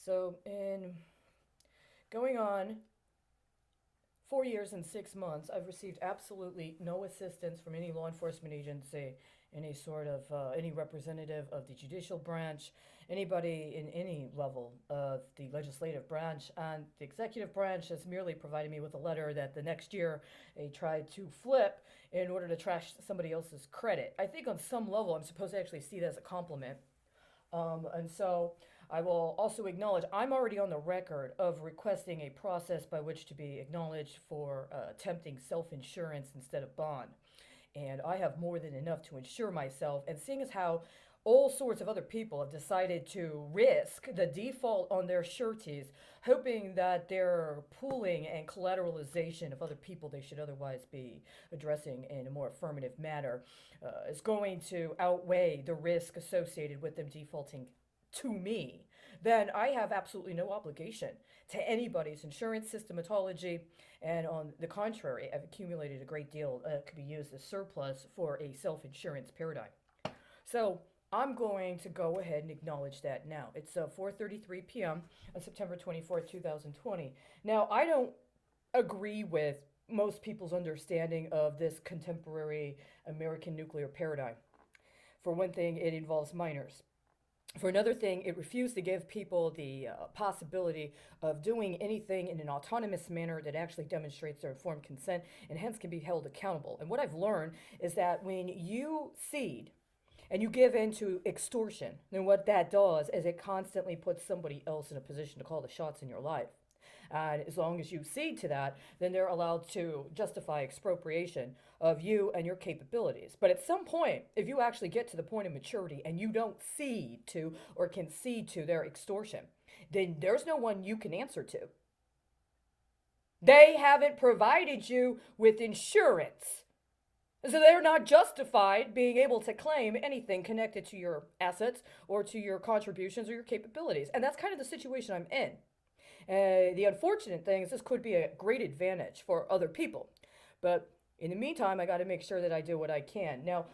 So, in going on 4 years and 6 months, I've received absolutely no assistance from any law enforcement agency, any sort of any representative of the judicial branch, anybody in any level of the legislative branch, and the executive branch has merely provided me with a letter that the next year they tried to flip in order to trash somebody else's credit. I think on some level I'm supposed to actually see that as a compliment. And so I will also acknowledge I'm already on the record of requesting a process by which to be acknowledged for attempting self insurance instead of bond. And I have more than enough to insure myself. And seeing as how all sorts of other people have decided to risk the default on their sureties, hoping that their pooling and collateralization of other people they should otherwise be addressing in a more affirmative manner is going to outweigh the risk associated with them defaulting to me, then I have absolutely no obligation to anybody's insurance systematology. And on the contrary, I've accumulated a great deal that could be used as surplus for a self insurance paradigm. So I'm going to go ahead and acknowledge that now. It's 4:33 p.m. on September 24th, 2020. Now, I don't agree with most people's understanding of this contemporary American nuclear paradigm. For one thing, it involves minors. For another thing, it refused to give people the possibility of doing anything in an autonomous manner that actually demonstrates their informed consent and hence can be held accountable. And what I've learned is that when you cede and you give in to extortion, then what that does is it constantly puts somebody else in a position to call the shots in your life. And as long as you cede to that, then they're allowed to justify expropriation of you and your capabilities. But at some point, if you actually get to the point of maturity and you don't cede to or concede to their extortion, then there's no one you can answer to. They haven't provided you with insurance. So they're not justified being able to claim anything connected to your assets or to your contributions or your capabilities. And that's kind of the situation I'm in. The unfortunate thing is this could be a great advantage for other people. But in the meantime, I got to make sure that I do what I can. Now,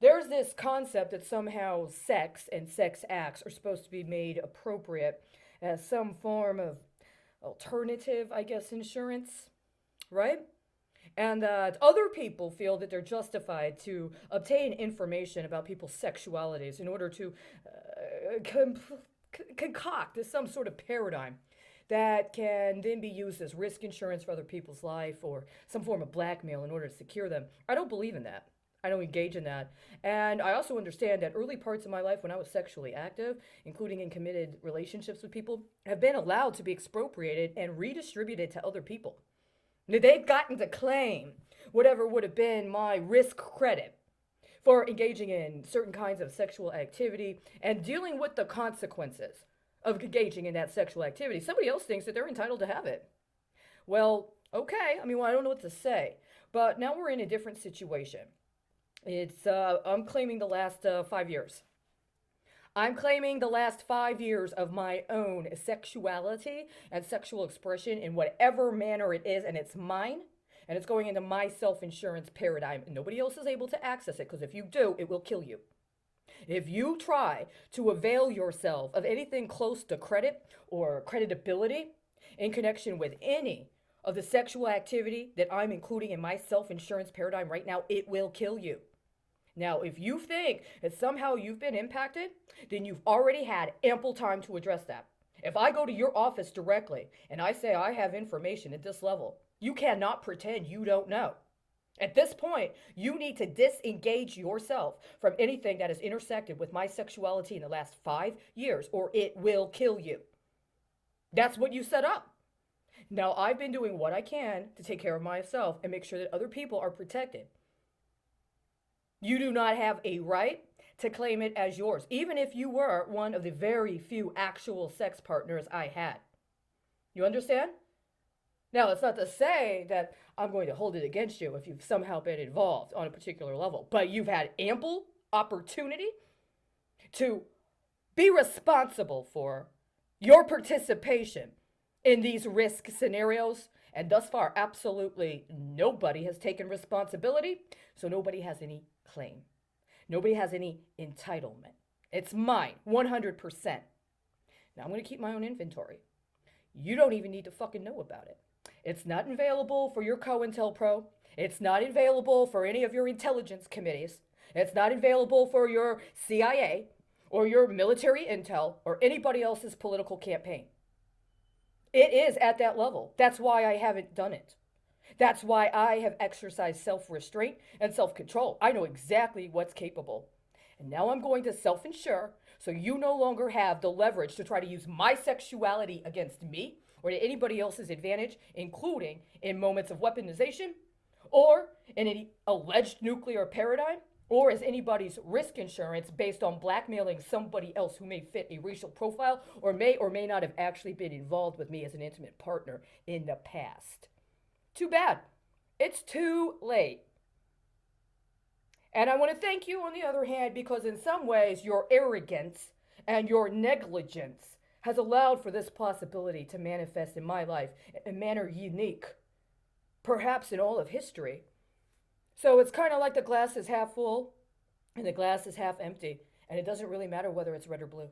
there's this concept that somehow sex and sex acts are supposed to be made appropriate as some form of alternative, I guess, insurance, right? And that other people feel that they're justified to obtain information about people's sexualities in order to concoct some sort of paradigm that can then be used as risk insurance for other people's life or some form of blackmail in order to secure them. I don't believe in that. I don't engage in that. And I also understand that early parts of my life when I was sexually active, including in committed relationships with people, have been allowed to be expropriated and redistributed to other people. They've gotten to claim whatever would have been my risk credit for engaging in certain kinds of sexual activity and dealing with the consequences of engaging in that sexual activity. Somebody else thinks that they're entitled to have it. Well, okay. I don't know what to say. But now we're in a different situation. I'm claiming the last 5 years. I'm claiming the last 5 years of my own sexuality and sexual expression in whatever manner it is, and it's mine, and it's going into my self insurance paradigm. And nobody else is able to access it because if you do, it will kill you. If you try to avail yourself of anything close to credit or creditability in connection with any of the sexual activity that I'm including in my self insurance paradigm right now, it will kill you. Now, if you think that somehow you've been impacted, then you've already had ample time to address that. If I go to your office directly and I say I have information at this level, you cannot pretend you don't know. At this point, you need to disengage yourself from anything that has intersected with my sexuality in the last 5 years, or it will kill you. That's what you set up. Now, I've been doing what I can to take care of myself and make sure that other people are protected. You do not have a right to claim it as yours, even if you were one of the very few actual sex partners I had. You understand? Now, that's not to say that I'm going to hold it against you if you've somehow been involved on a particular level, but you've had ample opportunity to be responsible for your participation in these risk scenarios. And thus far, absolutely nobody has taken responsibility, so nobody has any claim. Nobody has any entitlement. It's mine, 100%. Now I'm going to keep my own inventory. You don't even need to fucking know about it. It's not available for your COINTELPRO. It's not available for any of your intelligence committees. It's not available for your CIA or your military intel or anybody else's political campaign. It is at that level. That's why I haven't done it. That's why I have exercised self restraint and self control. I know exactly what's capable. And now I'm going to self insure so you no longer have the leverage to try to use my sexuality against me or to anybody else's advantage, including in moments of weaponization or in an alleged nuclear paradigm or as anybody's risk insurance based on blackmailing somebody else who may fit a racial profile or may not have actually been involved with me as an intimate partner in the past. Too bad. It's too late. And I want to thank you, on the other hand, because in some ways your arrogance and your negligence has allowed for this possibility to manifest in my life in a manner unique, perhaps in all of history. So it's kind of like the glass is half full and the glass is half empty, and it doesn't really matter whether it's red or blue.